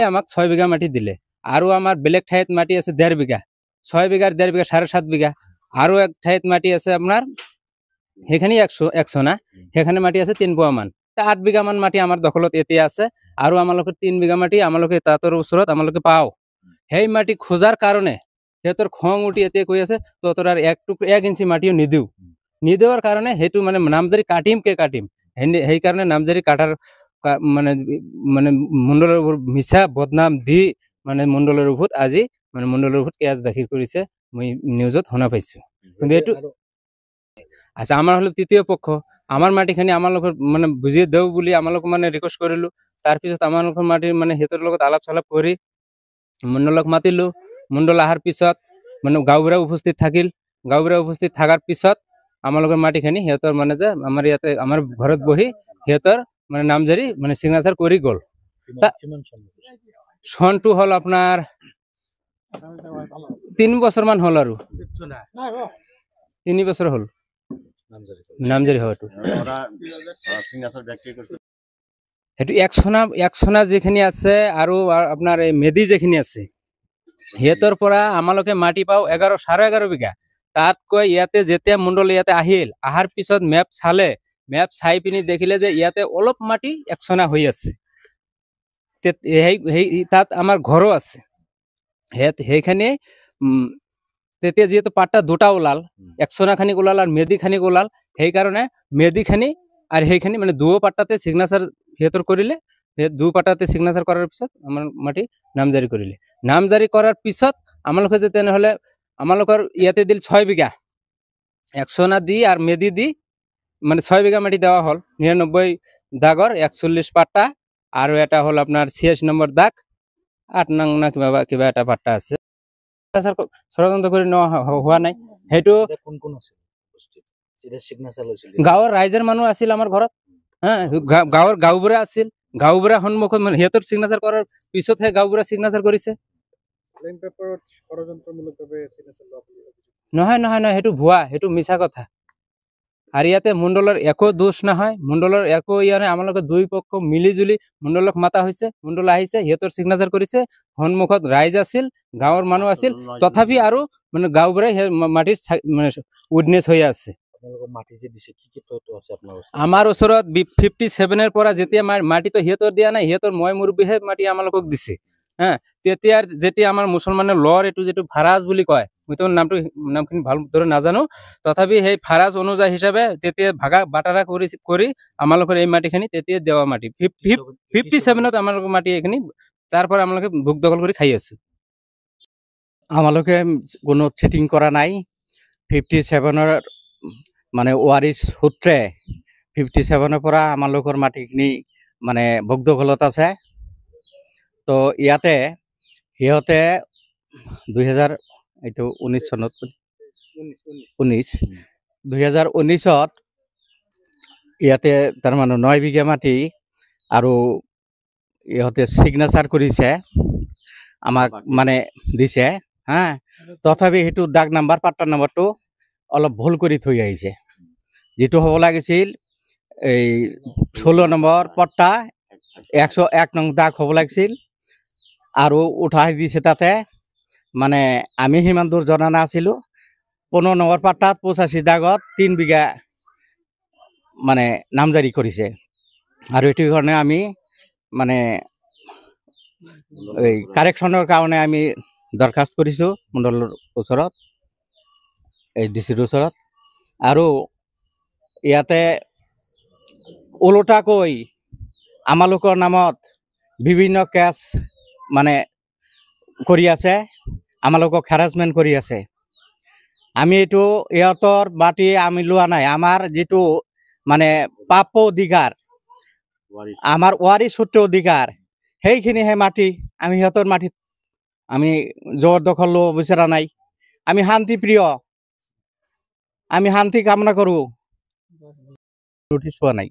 আমাক 6 বিঘা মাটি দিলে আৰু আমাৰ বেলেগ ঠাইত মাটি আছে 1.5 বিঘা 6 বিঘাৰ 1.5 বিঘা 7.5 বিঘা আৰু এক ঠাইত মাটি আছে আপোনাৰ সেইখানি 100 না সেইখানে মাটি আছে 3 পোৱা মান 8 বিঘা মান মাটি আমাৰ দখলত এতিয়া আছে আৰু আমালোকে 3 বিঘা মাটি আমালোকে তাতৰ ওচৰত আমালোকে পাও সেই মাটি খোজাৰ কাৰণে হেতৰ খং উঠি এতিয়া কৈ আছে তোৰ আৰু 1 ইঞ্চি মাটিও নিদিওৰ কাৰণে হেতু মানে নামজাৰি কাটিম সেই কাৰণে নামজাৰি কাটাৰ মানে মানে মণ্ডলৰ মিছা বদনাম দি মানে মণ্ডলৰ ওপৰত আজি মানে মণ্ডলৰ ওপৰত কেছ দাখিল কৰিছে মই নিউজত শুনা পাইছো কিন্তু এটো আচ্ছা আমাৰ হলো তৃতীয় পক্ষ আমাৰ মাটিখিনি আমালোকৰ মানে বুজি দেও বুলি আমালোক মানে ৰিকুৱেষ্ট কৰিলো তাৰ পিছত আমালোকৰ মাটি মানে হেতৰ লগত আলাপ চালাপ কৰি মণ্ডলক মাতিলো মণ্ডল আহাৰ পিছত মানে গাঁওবুঢ়া উপস্থিত থাকিল গাঁওবুঢ়া উপস্থিত থাকাৰ পিছত আমালোকৰ মাটিখিনি হেতৰ মানে যে আমাৰ ইয়াতে আমাৰ ঘৰত বহি হেতৰ মানে নামজাৰি মানে সিগনেচাৰ কৰি গল সনটো হল আপোনাৰ 3 বছৰ মান হল আৰু 3 বছৰ হল নামজাৰি হয়তো হেতু এক সোনা যেখিনি আছে আৰু আপোনাৰ এই মেদি যেখিনি আছে হেতৰ পৰা আমালোকে মাটি পাও 11.5 বিঘা তাতকৈ ইয়াতে যেতিয়া মণ্ডল ইয়াতে আহিল আহাৰ পিছত মেপ চাই পিনি দেখিলে যে ইয়াতে অলপ মাটি 1 সোনা হৈ আছে তাত আমাৰ ঘৰো আছে সেইখানে তেতিয়া যেহেতু পাট্টা দুটা ওলাল 1 সোনা খানি ওলাল আর মেদি খানি ওলাল সেই কারণে মেদি খানি আর সেইখানি মানে দুও পাট্টাতে সিগনেচার হেতর করিলে দু পাট্টাতে সিগনেচার করার পিছত আমার মাটি নামজারি করিলে নামজারি করার পিছত আমালোকে যে তেনেহলে আমালোকৰ ইয়াতে দিল 6 বিঘা 1 সোনা দি আর মেদি দি মানে 6 বিঘা মাটি দেওয়া হল 99 দাগর 41 পাট্টা আর এটা হল আপনার 86 নম্বর দাগ 8 নং না কিবা এটা পাট্টা আছে স্যার ষড়যন্ত্র করে নেওয়া হওয়া নাই হেতু কোন কোন আছে যেটা সিগনেচার লৈছিল গাঁৱৰ ৰাইজৰ মানুহ আছিল আমাৰ ঘৰত হ্যাঁ গাঁৱৰ গাঁওবুঢ়া আছিল গাঁওবুঢ়া সন্মুখত মানে হেতৰ সিগনেচাৰ কৰাৰ পিছতহে গাঁওবুঢ়া সিগনেচাৰ কৰিছে ক্লেম পেপাৰত ষড়যন্ত্ৰমূলকভাৱে সিগনেচাৰ নহয় হেতু ভুৱা হেতু মিছা কথা আৰ ইয়াতে মণ্ডলৰ একো দোষ নহয় মণ্ডলৰ একো ইয়ানে আমালোকে দুই পক্ষ মিলিজুলি মণ্ডলক মাতা হৈছে মণ্ডল আহিছে হেতৰ সিগনেচাৰ কৰিছে সন্মুখত ৰাইজ আছিল গাঁৱৰ মানুহ আছিল তথাপি আৰু মানে গাঁওবুঢ়াই মাটিৰ মানে উইটনেছ হৈ আছে মাটি যে দিছে কি তথ্য আছে আপোনাৰ আমাৰ ওচৰত 57 পৰা যেতিয়া মাটি তো হেতৰ দিয়া নাই হেতৰ মই মুৰবিহে মাটি আমালোকক দিছে হ্যাঁ তেতিয়াৰ যেতিয়া আমাৰ মুছলমানৰ লৰ এটো যেটো ফাৰাজ বুলি কয় মই তো নামখিনি ভাল ধৰে নাজানো তথাপি সেই ফাৰাজ অনুযায়ী হিচাপে তেতিয়া ভাগা বাটাৰা কৰি আমালোকৰ এই মাটিখিনি তেতিয়া দেওয়া মাটি 57ত আমালোকৰ মাটি এখিনি তাৰ পৰা আমালোকে ভোগ দখল কৰি খাই আছো আমালোকে কোনো চেটিং কৰা নাই 57ৰ মানে ওয়াৰিস সূত্ৰে 57 পৰা আমালোকৰ মাটিখিনি মানে ভোগ দখলত আছে তো ইয়াতে সিহঁতে 2019 চনত 2019ত ইয়াতে তাৰ মানে 9 বিঘা মাটি আৰু ইহঁতে সিগনেচাৰ কৰিছে আমাক মানে দিছে হ্যাঁ তথাপি হেতু দাগ নাম্বাৰ পাট্টা নাম্বাৰটো অলপ ভুল কৰি থৈ আহিছে যেটো হ'ব লাগিছিল এই 16 নম্বৰ পট্টা 101 নং দাগ হ'ব লাগিছিল আৰু উঠাই দিছে তাতে মানে আমি হিমান দূৰ জনা নাছিলো 15 নম্বৰ পাট্টাত 85 দাগত 3 বিঘা মানে নামজাৰি কৰিছে আৰু এটো কাৰণে আমি মানে এই কাৰেকশনৰ কাৰণে আমি দৰখাস্ত কৰিছো মণ্ডলৰ ওচৰত এই ডিসিৰ ওচৰত আৰু ইয়াতে ওলোটাকৈ আমালোকৰ নামত বিভিন্ন কেছ মানে কৰি আছে আমালোকক হ্যাৰাসমেন্ট কৰি আছে আমি এটো ইহঁতৰ মাটি আমি লোৱা নাই আমাৰ যেটো মানে প্ৰাপ্য অধিকাৰ আমাৰ ওয়াৰিস সূত্ৰে অধিকাৰ সেইখিনিহে মাটি আমি ইহঁতৰ মাটিত আমি জোৰ দখল লব বিচৰা নাই আমি শান্তি প্ৰিয় আমি শান্তি কামনা কৰো নোটিশ পোৱা নাই